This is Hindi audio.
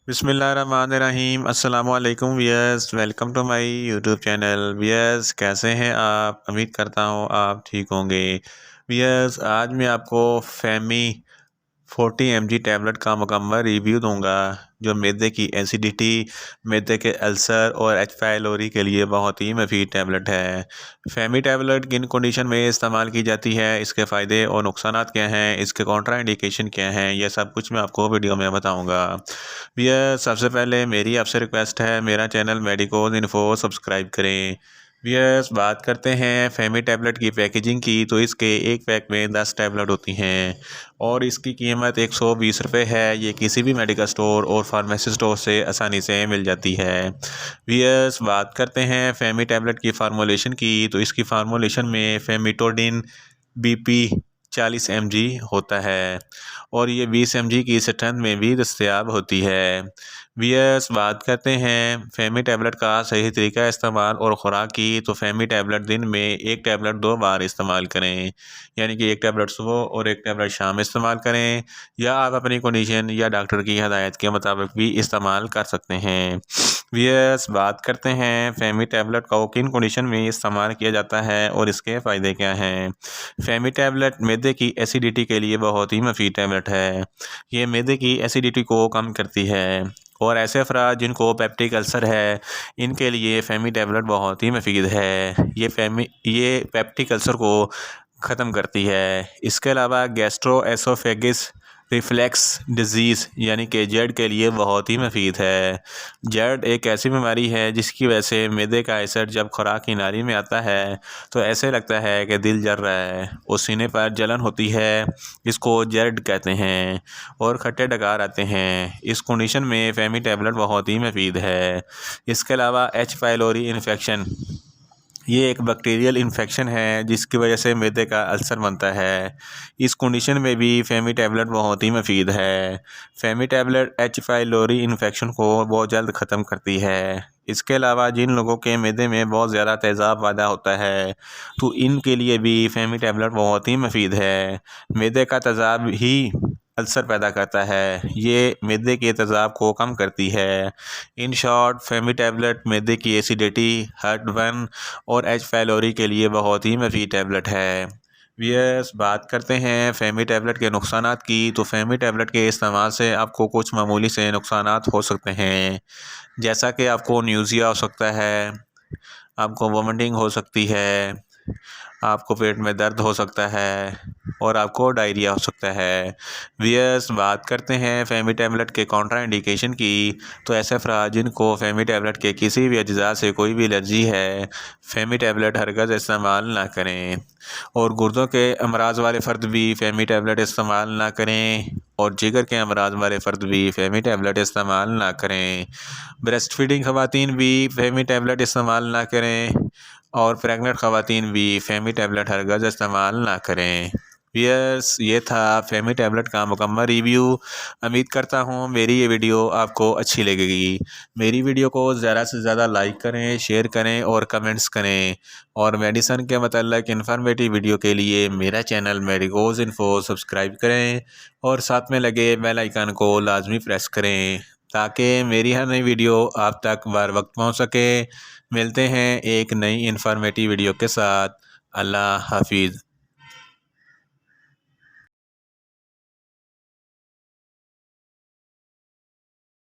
बिस्मिल्लाहिर्रहमानिर्रहीम अस्सलामुअलैकुम viewers, welcome to my YouTube channel. Viewers, कैसे हैं आप? उम्मीद करता हूँ आप ठीक होंगे। वियर्स, आज मैं आपको फेमी 40 mg टैबलेट का मुकम्मल रिव्यू दूंगा, जो मैदे की एसिडिटी, मैदे के अल्सर और एच पाइलोरी के लिए बहुत ही मुफीद टैबलेट है। फेमी टैबलेट किन कंडीशन में इस्तेमाल की जाती है, इसके फ़ायदे और नुकसानात क्या हैं, इसके कॉन्ट्रा इंडिकेशन क्या हैं, यह सब कुछ मैं आपको वीडियो में बताऊंगा। भैया, सबसे पहले मेरी आपसे रिक्वेस्ट है, मेरा चैनल मेडिकोज इन्फो सब्सक्राइब करें। भैया, बात करते हैं फेमी टैबलेट की पैकेजिंग की, तो इसके एक पैक में 10 टैबलेट होती हैं और इसकी कीमत 120 रुपये है। ये किसी भी मेडिकल स्टोर और फार्मेसी स्टोर से आसानी से मिल जाती है। भैया, बात करते हैं फेमी टैबलेट की फार्मूलेशन की, तो इसकी फार्मूलेशन में फेमिटोडिन BP 40 mg होता है और ये 20 mg की स्ट्रेंथ में भी दस्तयाब होती है। वीएस, बात करते हैं फेमी टैबलेट का सही तरीका इस्तेमाल और ख़ुराक की, तो फेमी टैबलेट दिन में एक टैबलेट 2 बार इस्तेमाल करें, यानी कि एक टैबलेट सुबह और एक टैबलेट शाम इस्तेमाल करें, या आप अपनी कंडीशन या डॉक्टर की हदायत के मुताबिक भी इस्तेमाल कर सकते हैं। वीएस, बात करते हैं फेमी टैबलेट को किन कंडीशन में इस्तेमाल किया जाता है और इसके फ़ायदे क्या हैं। फेमी टैबलेट मैदे की एसिडिटी के लिए बहुत ही मुफीद टैबलेट है। ये मैदे की एसिडिटी को कम करती है और ऐसे अफराद जिनको पेप्टिक अल्सर है, इनके लिए फेमी टैबलेट बहुत ही मुफीद है। ये पेप्टिक अल्सर को ख़त्म करती है। इसके अलावा गैस्ट्रो एसोफेगिस रिफ्लेक्स डिजीज़ यानी कि जड़ के लिए बहुत ही मुफीद है। जड़ एक ऐसी बीमारी है जिसकी वजह से मैदे का एसिड जब खुराक की नाली में आता है तो ऐसे लगता है कि दिल जल रहा है और सीने पर जलन होती है। इसको जर्ड कहते हैं और खट्टे डकार आते हैं। इस कंडीशन में फेमी टैबलेट बहुत ही मुफीद है। इसके अलावा एच पाइलोरी इन्फेक्शन, ये एक बैक्टीरियल इन्फेक्शन है जिसकी वजह से मैदे का अल्सर बनता है। इस कंडीशन में भी फेमी टैबलेट बहुत ही मुफीद है। फेमी टैबलेट एच पाइलोरी इन्फेक्शन को बहुत जल्द ख़त्म करती है। इसके अलावा जिन लोगों के मैदे में बहुत ज़्यादा तेज़ाब पैदा होता है, तो इनके लिए भी फेमी टैबलेट बहुत ही मुफीद है। मैदे का तेज़ाब ही अल्सर पैदा करता है, ये मैदे के तेज़ाब को कम करती है। इन शॉर्ट, फेमी टैबलेट मैदे की एसिडिटी, हार्टबर्न और एच पाइलोरी के लिए बहुत ही मुफीद टैबलेट है। वीएस, बात करते हैं फेमी टैबलेट के नुकसानात की, तो फेमी टैबलेट के इस्तेमाल से आपको कुछ मामूली से नुकसानात हो सकते हैं, जैसा कि आपको न्यूज़िया हो सकता है, आपको वोमिटिंग हो सकती है, आपको पेट में दर्द हो सकता है और आपको डायरिया हो सकता है। वीएस, बात करते हैं फेमी टैबलेट के कॉन्ट्रा इंडिकेशन की, तो ऐसे अफराद जिनको फेमी टैबलेट के किसी भी अज्जा से कोई भी एलर्जी है, फेमी टैबलेट हरगज़ इस्तेमाल ना करें। और गुर्दों के अमराज वाले फ़र्द भी फेमी टैबलेट इस्तेमाल ना करें और जिगर के अमराज वाले फ़र्द भी फेमी टैबलेट इस्तेमाल ना करें। ब्रेस्ट फीडिंग ख़वातीन भी फेमी टैबलेट इस्तेमाल ना करें और प्रेग्नेंट ख़वातीन भी फेमी टैबलेट हरगज़ इस्तेमाल ना करें। यस, ये था फेमी टैबलेट का मुकम्मल रिव्यू। उम्मीद करता हूँ मेरी ये वीडियो आपको अच्छी लगेगी। मेरी वीडियो को ज़्यादा से ज़्यादा लाइक करें, शेयर करें और कमेंट्स करें। और मेडिसन के मतलब इन्फॉर्मेटिव वीडियो के लिए मेरा चैनल मेडिकोज इन्फो सब्सक्राइब करें और साथ में लगे बेल आइकन को लाजमी प्रेस करें, ताकि मेरी हर नई वीडियो आप तक बर वक्त पहुँच सके। मिलते हैं एक नई इन्फॉर्मेटिव वीडियो के साथ। अल्लाह हाफिज़।